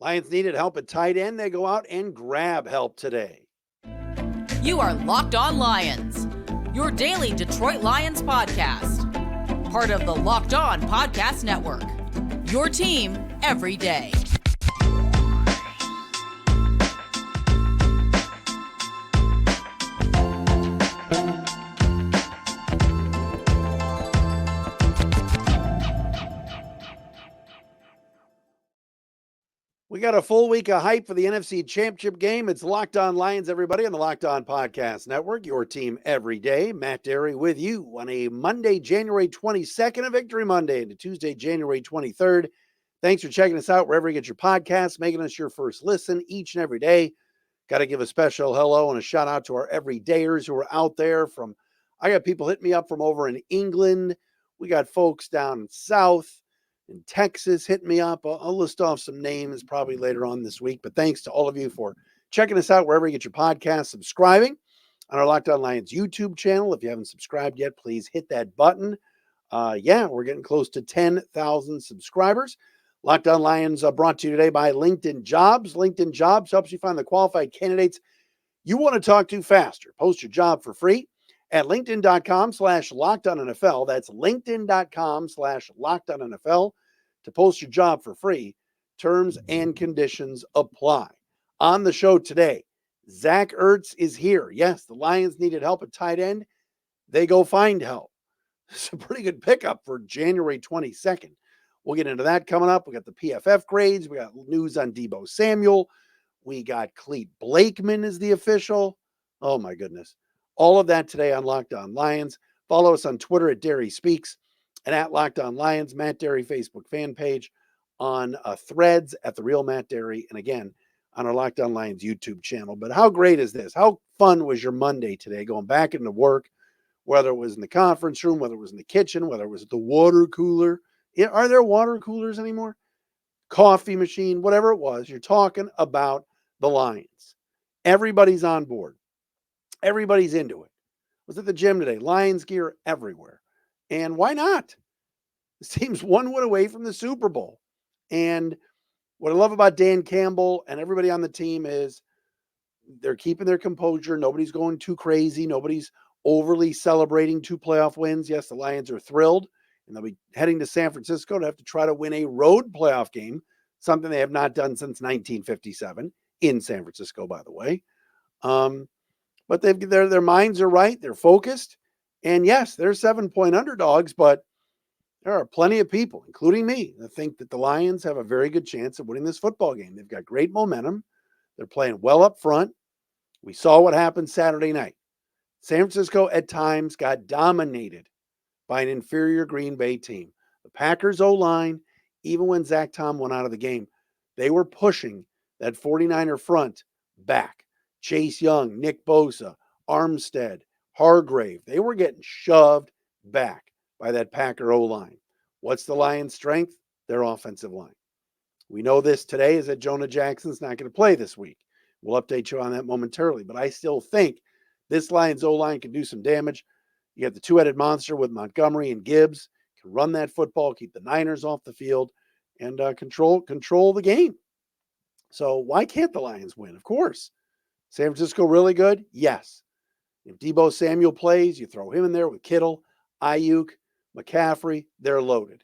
Lions needed help at tight end. They go out and grab help today. You are Locked On Lions, your daily Detroit Lions podcast. Part of the Locked On Podcast Network, your team every day. We got a full week of hype for the NFC Championship game. It's Locked On Lions, everybody, on the Locked On Podcast Network, your team every day. Matt Derry with you on a Monday, January 22nd, a Victory Monday, into Tuesday, January 23rd. Thanks for checking us out wherever you get your podcasts, making us your first listen each and every day. Got to give a special hello and a shout out to our everydayers who are out there. I got people hitting me up from over in England. We got folks down south. In Texas, hit me up. I'll list off some names probably later on this week. But thanks to all of you for checking us out wherever you get your podcast, subscribing on our Locked On Lions YouTube channel. If you haven't subscribed yet, please hit that button. We're getting close to 10,000 subscribers. Locked On Lions brought to you today by LinkedIn Jobs. LinkedIn Jobs helps you find the qualified candidates you want to talk to faster. Post your job for free at linkedin.com/LockedOnNFL. That's linkedin.com/LockedOnNFL to post your job for free. Terms and conditions apply. On the show today, Zach Ertz is here. Yes, the Lions needed help at tight end. They go find help. It's a pretty good pickup for January 22nd. We'll get into that coming up. We got the PFF grades. We got news on Deebo Samuel. We got Clete Blakeman as the official. Oh, my goodness. All of that today on Locked On Lions. Follow us on Twitter at Derry Speaks and at Locked On Lions, Matt Derry Facebook fan page, on Threads at The Real Matt Derry, and again, on our Locked On Lions YouTube channel. But how great is this? How fun was your Monday today going back into work, whether it was in the conference room, whether it was in the kitchen, whether it was at the water cooler? Are there water coolers anymore? Coffee machine, whatever it was, you're talking about the Lions. Everybody's on board. Everybody's into it. Was at the gym today. Lions gear everywhere. And why not? This team's one win away from the Super Bowl. And what I love about Dan Campbell and everybody on the team is they're keeping their composure. Nobody's going too crazy. Nobody's overly celebrating 2 playoff wins. Yes, the Lions are thrilled. And they'll be heading to San Francisco to have to try to win a road playoff game, something they have not done since 1957 in San Francisco, by the way. But their minds are right. They're focused. And yes, they're 7-point underdogs, but there are plenty of people, including me, that think that the Lions have a very good chance of winning this football game. They've got great momentum. They're playing well up front. We saw what happened Saturday night. San Francisco at times got dominated by an inferior Green Bay team. The Packers O-line, even when Zach Tom went out of the game, they were pushing that 49er front back. Chase Young, Nick Bosa, Armstead, Hargrave, they were getting shoved back by that Packer O-line. What's the Lions' strength? Their offensive line. We know this today is that Jonah Jackson's not going to play this week. We'll update you on that momentarily, but I still think this Lions O-line can do some damage. You have the two-headed monster with Montgomery and Gibbs, can run that football, keep the Niners off the field, and control the game. So why can't the Lions win? Of course. San Francisco really good? Yes. If Deebo Samuel plays, you throw him in there with Kittle, Ayuk, McCaffrey, they're loaded.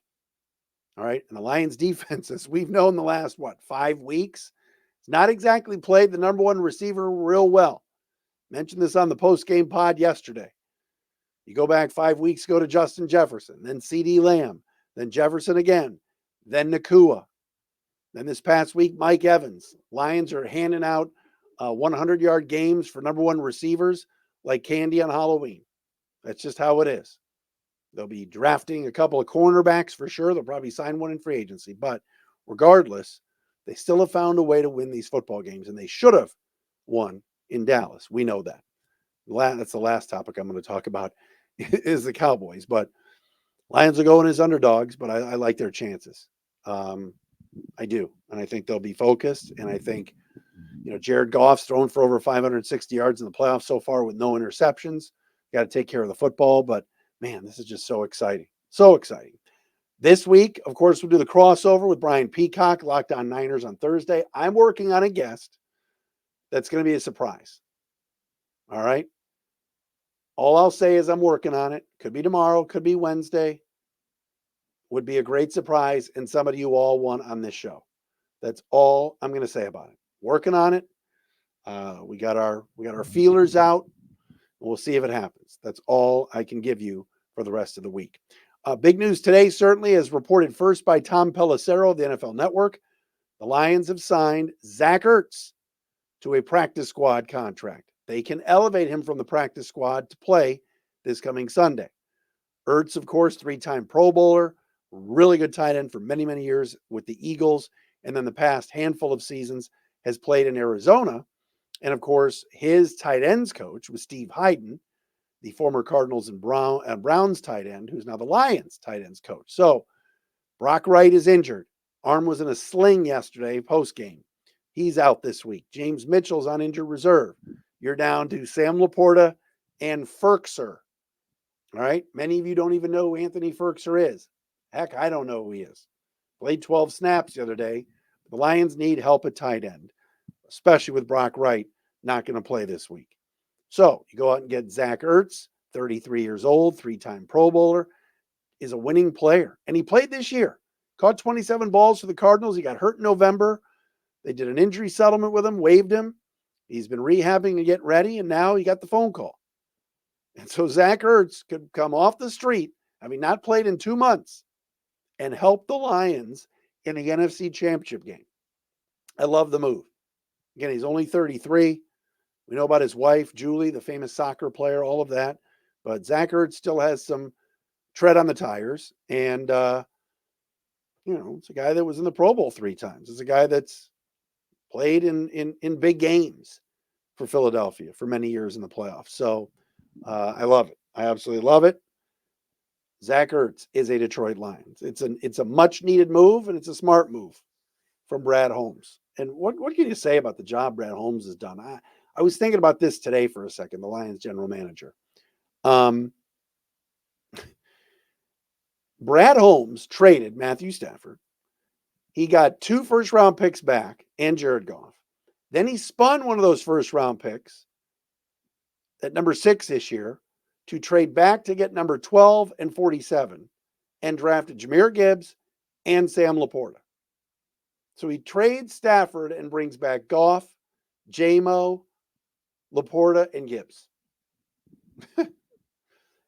All right. And the Lions defense, as we've known the last, 5 weeks, it's not exactly played the number one receiver real well. Mentioned this on the post-game pod yesterday. You go back 5 weeks ago to Justin Jefferson, then CeeDee Lamb, then Jefferson again, then Nakua. Then this past week, Mike Evans. Lions are handing out 100-yard games for number one receivers like candy on Halloween. That's just how it is. They'll be drafting a couple of cornerbacks for sure. They'll probably sign one in free agency. But regardless, they still have found a way to win these football games, and they should have won in Dallas. We know that. That's the last topic I'm going to talk about is the Cowboys. But Lions are going as underdogs, but I like their chances. I do. And I think they'll be focused. And I think, Jared Goff's thrown for over 560 yards in the playoffs so far with no interceptions. Got to take care of the football. But, man, this is just so exciting. So exciting. This week, of course, we'll do the crossover with Brian Peacock, Locked On Niners on Thursday. I'm working on a guest that's going to be a surprise. All right. All I'll say is I'm working on it. Could be tomorrow, could be Wednesday. Would be a great surprise and somebody you all want on this show. That's all I'm going to say about it. Working on it. We got our feelers out. We'll see if it happens. That's all I can give you for the rest of the week. Big news today, certainly, as reported first by Tom Pelissero of the NFL Network. The Lions have signed Zach Ertz to a practice squad contract. They can elevate him from the practice squad to play this coming Sunday. Ertz, of course, 3-time Pro Bowler, really good tight end for many, many years with the Eagles, and then the past handful of seasons has played in Arizona. And, of course, his tight ends coach was Steve Heiden, the former Cardinals and Browns tight end, who's now the Lions tight ends coach. So Brock Wright is injured. Arm was in a sling yesterday post-game. He's out this week. James Mitchell's on injured reserve. You're down to Sam Laporta and Ferkser. All right. Many of you don't even know who Anthony Ferkser is. Heck, I don't know who he is. Played 12 snaps the other day. The Lions need help at tight end, especially with Brock Wright not going to play this week. So you go out and get Zach Ertz, 33 years old, 3-time Pro Bowler, is a winning player. And he played this year. Caught 27 balls for the Cardinals. He got hurt in November. They did an injury settlement with him, waived him. He's been rehabbing and getting ready, and now he got the phone call. And so Zach Ertz could come off the street, having not played in 2 months, and help the Lions in the NFC Championship game. I love the move. Again, he's only 33. We know about his wife, Julie, the famous soccer player, all of that. But Zach Ertz still has some tread on the tires. And, it's a guy that was in the Pro Bowl 3 times. It's a guy that's played in big games for Philadelphia for many years in the playoffs. So I love it. I absolutely love it. Zach Ertz is a Detroit Lions. It's a much needed move, and it's a smart move from Brad Holmes. And what can you say about the job Brad Holmes has done? I was thinking about this today for a second, the Lions general manager. Brad Holmes traded Matthew Stafford. He got 2 first-round picks back and Jared Goff. Then he spun one of those first-round picks at number 6 this year to trade back to get number 12 and 47 and drafted Jahmyr Gibbs and Sam Laporta. So he trades Stafford and brings back Goff, J-Mo, Laporta, and Gibbs. And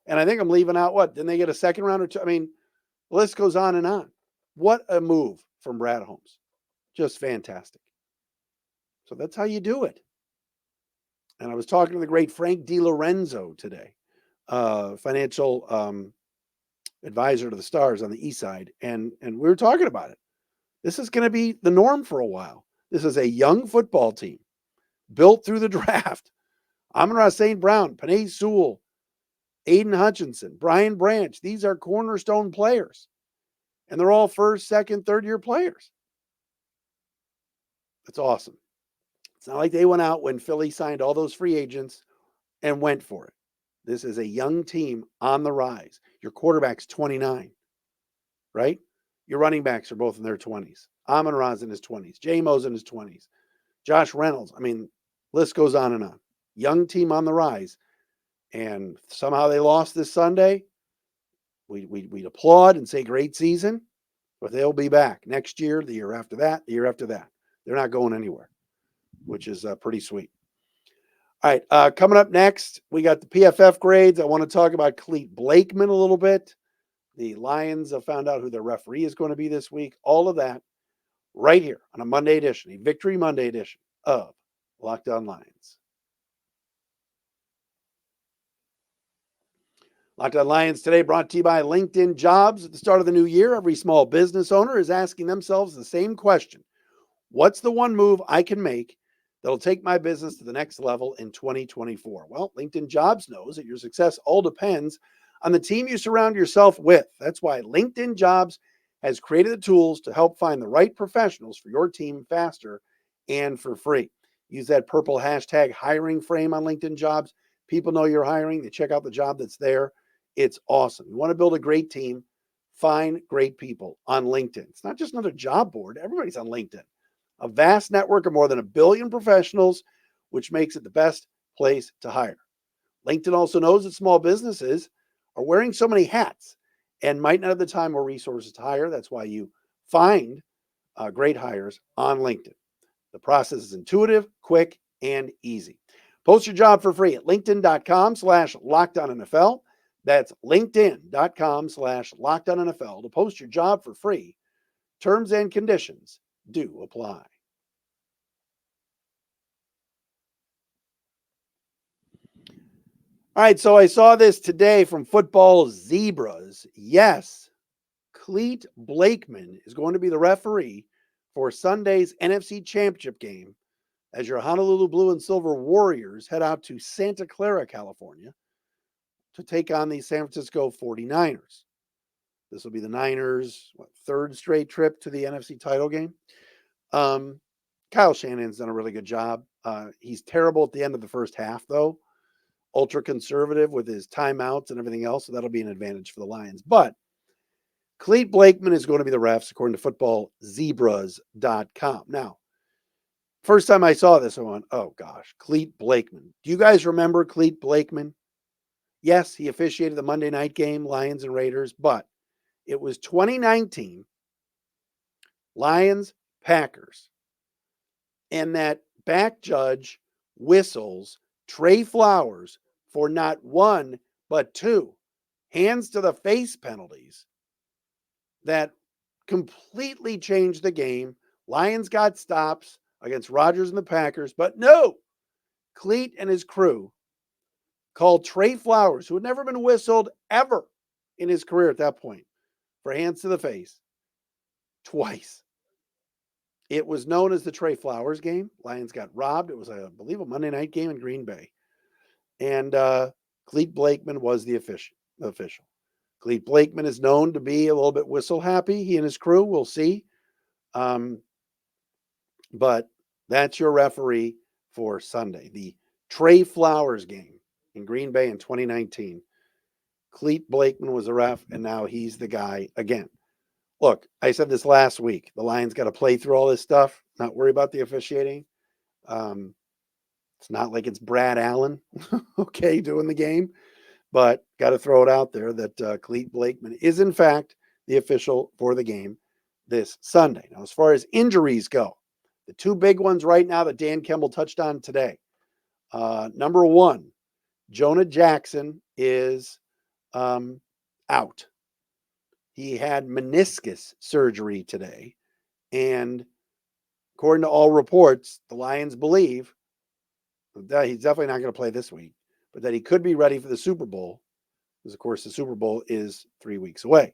I think I'm leaving out what? Didn't they get a second round or 2? I mean, the list goes on and on. What a move from Brad Holmes. Just fantastic. So that's how you do it. And I was talking to the great Frank DiLorenzo today, financial advisor to the Stars on the East Side. And we were talking about it. This is going to be the norm for a while. This is a young football team built through the draft. Amon-Ra St. Brown, Penei Sewell, Aiden Hutchinson, Brian Branch. These are cornerstone players. And they're all first, second, third-year players. That's awesome. It's not like they went out when Philly signed all those free agents and went for it. This is a young team on the rise. Your quarterback's 29, right? Your running backs are both in their 20s. Amon-Ra's in his 20s. J-Mo's in his 20s. Josh Reynolds. I mean, list goes on and on. Young team on the rise. And somehow they lost this Sunday. We'd applaud and say great season, but they'll be back next year, the year after that, the year after that. They're not going anywhere, which is pretty sweet. All right, coming up next, we got the PFF grades. I want to talk about Clete Blakeman a little bit. The Lions have found out who their referee is going to be this week. All of that right here on a Monday edition, a Victory Monday edition of Locked On Lions. Locked On Lions today brought to you by LinkedIn Jobs. At the start of the new year, every small business owner is asking themselves the same question. What's the one move I can make that'll take my business to the next level in 2024? Well, LinkedIn Jobs knows that your success all depends on the team you surround yourself with. That's why LinkedIn Jobs has created the tools to help find the right professionals for your team faster and for free. Use that purple hashtag hiring frame on LinkedIn Jobs. People know you're hiring. They check out the job that's there. It's awesome. You want to build a great team? find great people on LinkedIn. It's not just another job board. Everybody's on LinkedIn. A vast network of more than 1 billion professionals, which makes it the best place to hire. LinkedIn also knows that small businesses are wearing so many hats and might not have the time or resources to hire. That's why you find great hires on LinkedIn. The process is intuitive, quick, and easy. Post your job for free at linkedin.com/LockedOnNFL. That's linkedin.com/LockedOnNFL to post your job for free. Terms and conditions do apply. All right, so I saw this today from Football Zebras. Yes, Clete Blakeman is going to be the referee for Sunday's NFC Championship game as your Honolulu Blue and Silver Warriors head out to Santa Clara, California to take on the San Francisco 49ers. This will be the Niners' third straight trip to the NFC title game. Kyle Shanahan's done a really good job. He's terrible at the end of the first half, though. Ultra conservative with his timeouts and everything else, so that'll be an advantage for the Lions. But Clete Blakeman is going to be the refs, according to footballzebras.com. Now, first time I saw this, I went, oh gosh, Clete Blakeman. Do you guys remember Clete Blakeman? Yes, he officiated the Monday night game, Lions and Raiders, but it was 2019, Lions, Packers. And that back judge whistles Trey Flowers for not one, but two hands to the face penalties that completely changed the game. Lions got stops against Rodgers and the Packers, but no, Clete and his crew called Trey Flowers, who had never been whistled ever in his career at that point, for hands to the face twice. It was known as the Trey Flowers game. Lions got robbed. It was, I believe, a Monday night game in Green Bay. And Clete Blakeman was the official. Clete Blakeman is known to be a little bit whistle happy. He and his crew, we'll see. But that's your referee for Sunday. The Trey Flowers game in Green Bay in 2019. Clete Blakeman was a ref, and now he's the guy again. Look, I said this last week. The Lions got to play through all this stuff, not worry about the officiating. It's not like it's Brad Allen, okay, doing the game. But got to throw it out there that Clete Blakeman is, in fact, the official for the game this Sunday. Now, as far as injuries go, the two big ones right now that Dan Campbell touched on today. Number one, Jonah Jackson is out. He had meniscus surgery today. And according to all reports, the Lions believe that he's definitely not going to play this week, but that he could be ready for the Super Bowl, because, of course, the Super Bowl is 3 weeks away.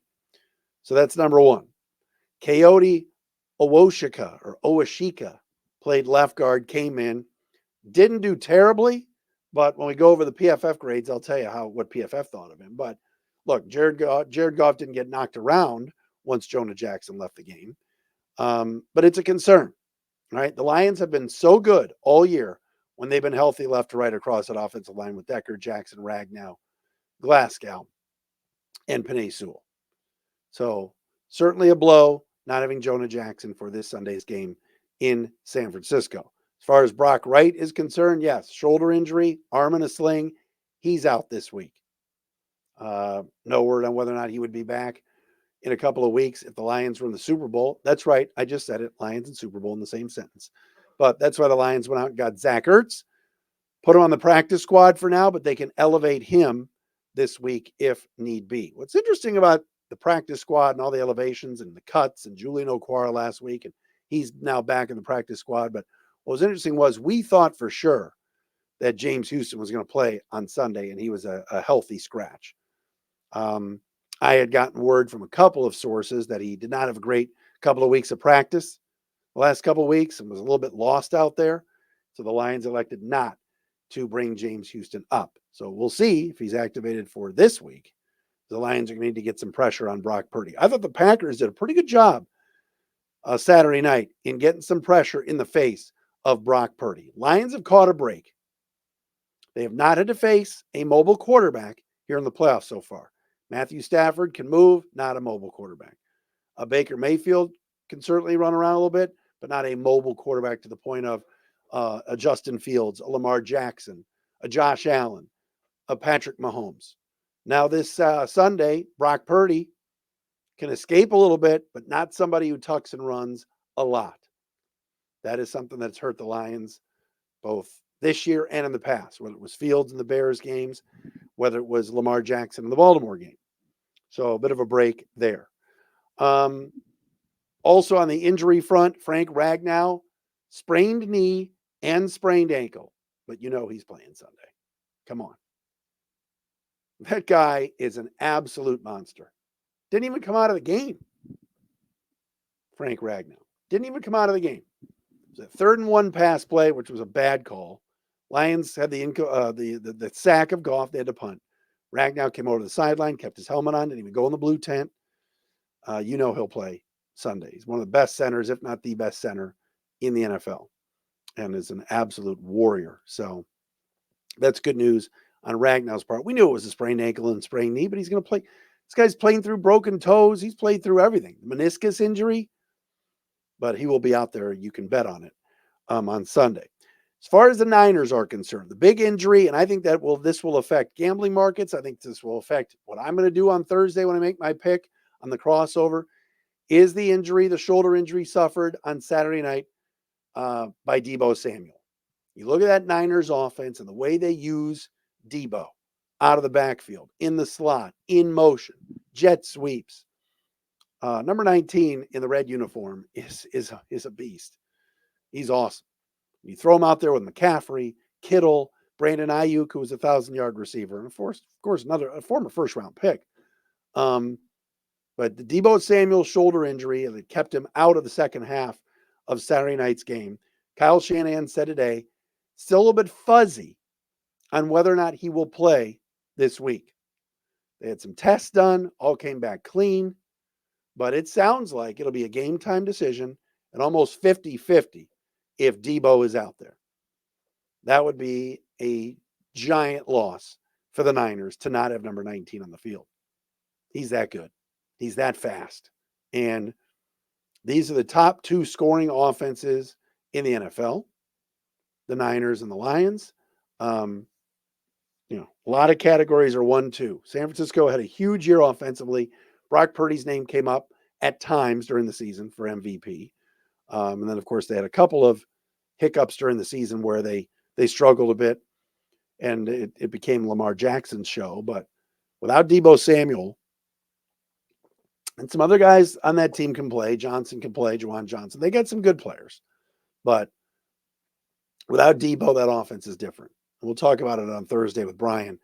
So that's number one. Coyote Owashika played left guard, came in, didn't do terribly, but when we go over the PFF grades, I'll tell you what PFF thought of him. But look, Jared Goff didn't get knocked around once Jonah Jackson left the game. But it's a concern, right? The Lions have been so good all year when they've been healthy left to right across that offensive line with Decker, Jackson, Ragnow, Glasgow, and Penei Sewell. So certainly a blow not having Jonah Jackson for this Sunday's game in San Francisco. As far as Brock Wright is concerned, yes, shoulder injury, arm in a sling. He's out this week. No word on whether or not he would be back in a couple of weeks if the Lions were in the Super Bowl. That's right. I just said it. Lions and Super Bowl in the same sentence. But that's why the Lions went out and got Zach Ertz, put him on the practice squad for now, but they can elevate him this week if need be. What's interesting about the practice squad and all the elevations and the cuts and Julian Okwara last week, and he's now back in the practice squad. But what was interesting was we thought for sure that James Houston was going to play on Sunday, and he was a healthy scratch. I had gotten word from a couple of sources that he did not have a great couple of weeks of practice the last couple of weeks and was a little bit lost out there. So the Lions elected not to bring James Houston up. So we'll see if he's activated for this week. The Lions are going to need to get some pressure on Brock Purdy. I thought the Packers did a pretty good job Saturday night in getting some pressure in the face of Brock Purdy. Lions have caught a break. They have not had to face a mobile quarterback here in the playoffs so far. Matthew Stafford can move, not a mobile quarterback. A Baker Mayfield can certainly run around a little bit, but not a mobile quarterback to the point of a Justin Fields, a Lamar Jackson, a Josh Allen, a Patrick Mahomes. Now this Sunday, Brock Purdy can escape a little bit, but not somebody who tucks and runs a lot. That is something that's hurt the Lions both this year and in the past, whether it was Fields in the Bears games, whether it was Lamar Jackson in the Baltimore game. So a bit of a break there. Also on the injury front, Frank Ragnow, sprained knee and sprained ankle, but you know he's playing Sunday. Come on. That guy is an absolute monster. Didn't even come out of the game. Frank Ragnow. Didn't even come out of the game. It was a 3rd and 1 pass play, which was a bad call. Lions had the sack of Goff. They had to punt. Ragnow came over to the sideline, kept his helmet on, didn't even go in the blue tent. You know he'll play Sunday. He's one of the best centers, if not the best center in the NFL, and is an absolute warrior. So that's good news on Ragnow's part. We knew it was a sprained ankle and sprained knee, but he's going to play. This guy's playing through broken toes. He's played through everything. Meniscus injury, but he will be out there. You can bet on it on Sunday. As far as the Niners are concerned, the big injury, and I think that this will affect gambling markets. I think this will affect what I'm going to do on Thursday when I make my pick on the crossover, is the injury, the shoulder injury suffered on Saturday night by Deebo Samuel. You look at that Niners offense and the way they use Deebo out of the backfield, in the slot, in motion, jet sweeps. Number 19 in the red uniform is a beast. He's awesome. You throw him out there with McCaffrey, Kittle, Brandon Ayuk, who was a 1,000-yard receiver, and of course, a former first-round pick. But the Deebo Samuel shoulder injury that kept him out of the second half of Saturday night's game. Kyle Shanahan said today, still a little bit fuzzy on whether or not he will play this week. They had some tests done, all came back clean, but it sounds like it'll be a game time decision and almost 50-50 if Deebo is out there. That would be a giant loss for the Niners to not have number 19 on the field. He's that good. He's that fast. And these are the top 2 scoring offenses in the NFL, the Niners and the Lions. A lot of categories are 1-2. San Francisco had a huge year offensively. Brock Purdy's name came up at times during the season for MVP. And then, of course, they had a couple of hiccups during the season where they struggled a bit, and it became Lamar Jackson's show. But without Deebo Samuel, and some other guys on that team can play. Johnson can play, Juwan Johnson. They got some good players. But without Deebo, that offense is different. We'll talk about it on Thursday with Brian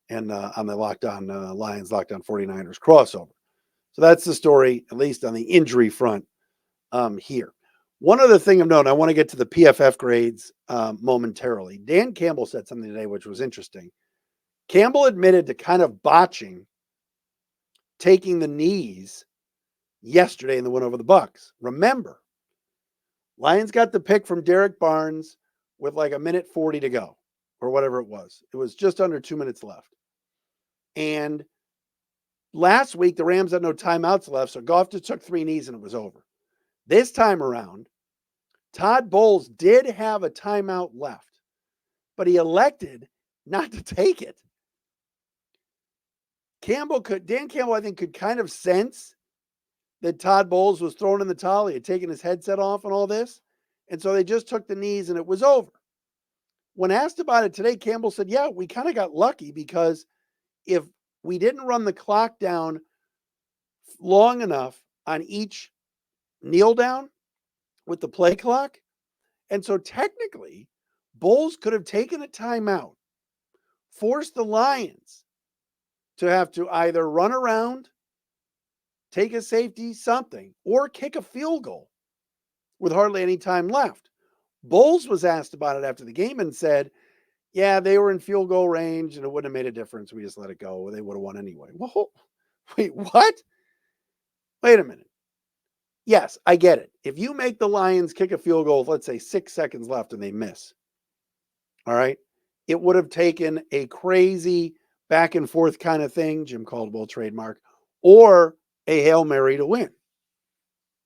and on the Locked On Lions, Locked On 49ers crossover. So that's the story, at least on the injury front here. One other thing of note, I want to get to the PFF grades momentarily. Dan Campbell said something today which was interesting. Campbell admitted to kind of botching taking the knees yesterday in the win over the Bucs. Remember, Lions got the pick from Derek Barnes with like 1:40 to go, or whatever it was. It was just under 2 minutes left. And last week, the Rams had no timeouts left, so Goff just took 3 knees and it was over. This time around, Todd Bowles did have a timeout left, but he elected not to take it. Dan Campbell, I think, could kind of sense that Todd Bowles was thrown in the towel. He had taken his headset off and all this. And so they just took the knees and it was over. When asked about it today, Campbell said, yeah, we kind of got lucky because if we didn't run the clock down long enough on each kneel down with the play clock, and so technically Bowles could have taken a timeout, forced the Lions to have to either run around, take a safety, something, or kick a field goal with hardly any time left. Bowles was asked about it after the game and said, yeah, they were in field goal range and it wouldn't have made a difference. We just let it go. They would have won anyway. Whoa, wait, what? Wait a minute. Yes, I get it. If you make the Lions kick a field goal with, let's say, 6 seconds left and they miss, all right, it would have taken a crazy back and forth kind of thing, Jim Caldwell trademark, or a Hail Mary to win.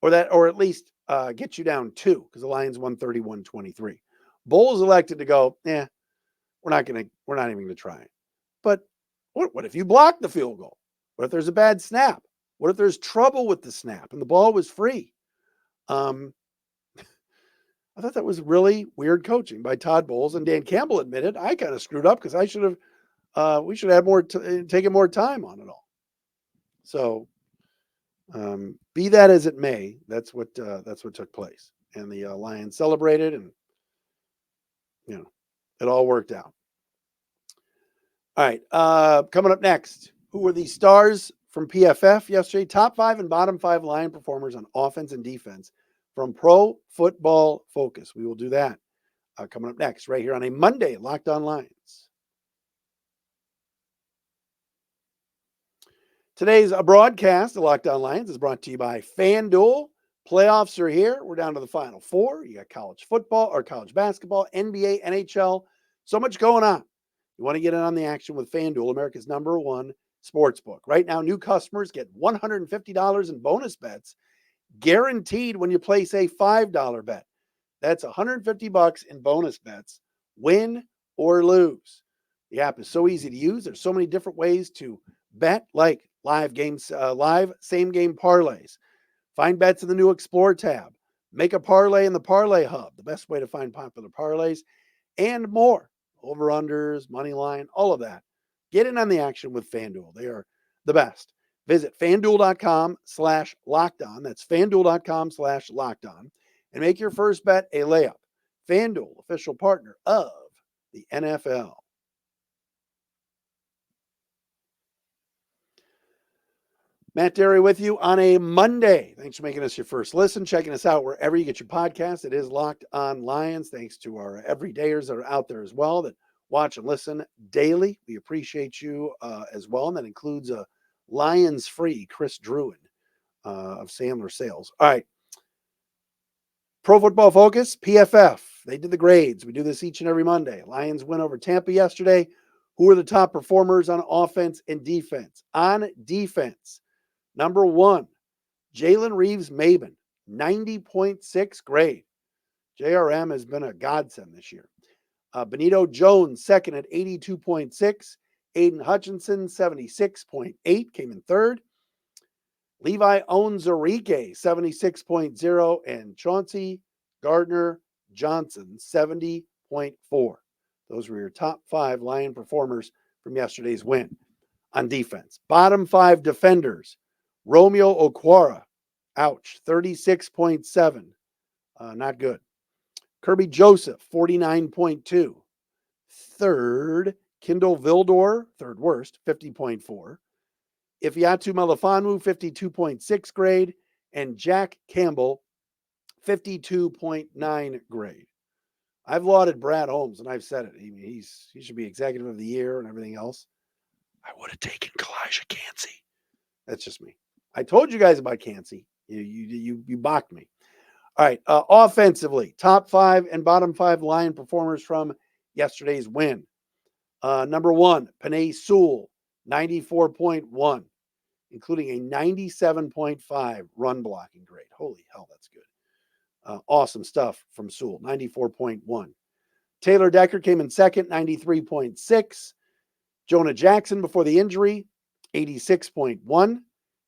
Or at least get you down 2, because the Lions won 31-23. Bowles elected to go, we're not even gonna try it. But what if you block the field goal? What if there's a bad snap? What if there's trouble with the snap and the ball was free? I thought that was really weird coaching by Todd Bowles, and Dan Campbell admitted I kind of screwed up because we should have taken more time on it all. So, be that as it may, that's what took place, and the Lions celebrated, and it all worked out. All right, coming up next, who were the stars from PFF yesterday? Top 5 and bottom 5 Lion performers on offense and defense from Pro Football Focus. We will do that coming up next, right here on a Monday, Locked On Lions. Today's broadcast of Locked On Lions is brought to you by FanDuel. Playoffs are here. We're down to the Final Four. You got college football or college basketball, NBA, NHL. So much going on. You want to get in on the action with FanDuel, America's #1 sportsbook. Right now, new customers get $150 in bonus bets guaranteed when you place a $5 bet. That's $150 in bonus bets, win or lose. The app is so easy to use. There's so many different ways to bet, like live same game parlays. Find bets in the new Explore tab. Make a parlay in the Parlay Hub, the best way to find popular parlays, and more. Over-unders, money line, all of that. Get in on the action with FanDuel. They are the best. Visit FanDuel.com/lockedon. That's FanDuel.com/lockedon. And make your first bet a layup. FanDuel, official partner of the NFL. Matt Derry with you on a Monday. Thanks for making us your first listen, checking us out wherever you get your podcast. It is Locked On Lions. Thanks to our everydayers that are out there as well that watch and listen daily. We appreciate you as well. And that includes a Lions free Chris Druin of Sandler Sales. All right. Pro Football Focus, PFF. They did the grades. We do this each and every Monday. Lions win over Tampa yesterday. Who are the top performers on offense and defense? On defense, number 1, Jalen Reeves-Maybin, 90.6 grade. JRM has been a godsend this year. Benito Jones, second at 82.6. Aiden Hutchinson, 76.8, came in third. Levi Onwuzurike, 76.0. And Chauncey Gardner-Johnson, 70.4. Those were your top 5 Lion performers from yesterday's win on defense. Bottom 5 defenders. Romeo Okwara, ouch, 36.7. Not good. Kirby Joseph, 49.2. Third, Kindle Vildor, third worst, 50.4. Ifeatu Melifonwu, 52.6 grade. And Jack Campbell, 52.9 grade. I've lauded Brad Holmes, and I've said it. He should be executive of the year and everything else. I would have taken Kalijah Cansey. That's just me. I told you guys about Cansey. You balked me. All right. Offensively, top 5 and bottom 5 Lion performers from yesterday's win. Number 1, Penei Sewell, 94.1, including a 97.5 run blocking grade. Holy hell, that's good. Awesome stuff from Sewell, 94.1. Taylor Decker came in second, 93.6. Jonah Jackson before the injury, 86.1.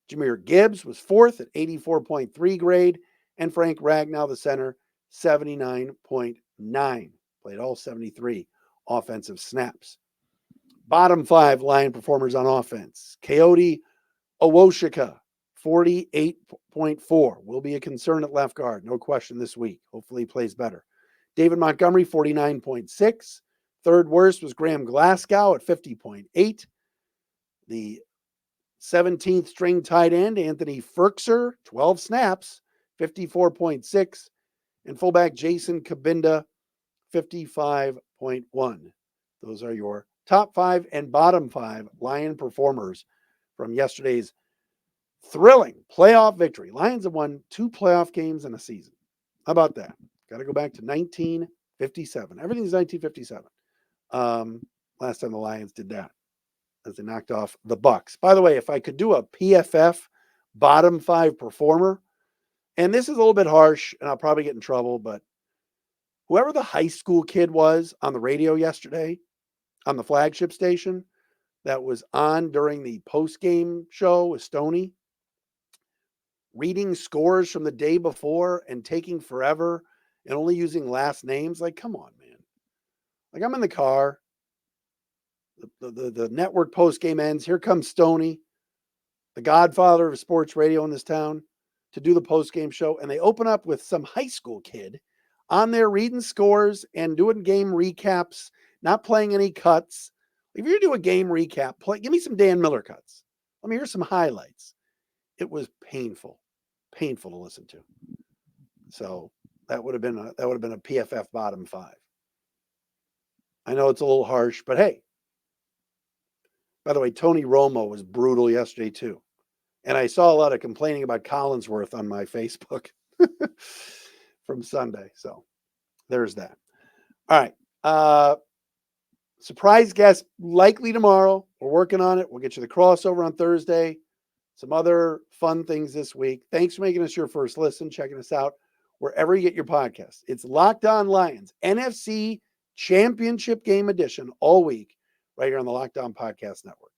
Jahmyr Gibbs was fourth at 84.3 grade. And Frank Ragnow, the center, 79.9. Played all 73 offensive snaps. Bottom 5 Lion performers on offense. Coyote Owoshika, 48.4. Will be a concern at left guard. No question this week. Hopefully he plays better. David Montgomery, 49.6. Third worst was Graham Glasgow at 50.8. The 17th string tight end, Anthony Ferkser, 12 snaps, 54.6. And fullback Jason Kabinda, 55.1. Those are your top 5 and bottom 5 Lion performers from yesterday's thrilling playoff victory. Lions have won 2 playoff games in a season. How about that? Got to go back to 1957. Everything's 1957. Last time the Lions did that. as they knocked off the Bucks. By the way, if I could do a PFF bottom 5 performer, and this is a little bit harsh and I'll probably get in trouble, but whoever the high school kid was on the radio yesterday on the flagship station that was on during the post-game show with Stoney, reading scores from the day before and taking forever and only using last names, like, come on, man. Like, I'm in the car. The network post-game ends. Here comes Stoney, the godfather of sports radio in this town, to do the post-game show. And they open up with some high school kid on there reading scores and doing game recaps, not playing any cuts. If you do a game recap, give me some Dan Miller cuts. Let me hear some highlights. It was painful to listen to. So that would have been a PFF bottom 5. I know it's a little harsh, but hey. By the way, Tony Romo was brutal yesterday too. And I saw a lot of complaining about Collinsworth on my Facebook from Sunday. So there's that. All right. Surprise guest likely tomorrow. We're working on it. We'll get you the crossover on Thursday. Some other fun things this week. Thanks for making us your first listen, checking us out wherever you get your podcasts. It's Locked On Lions, NFC Championship Game Edition all week, right here on the Locked On Podcast Network.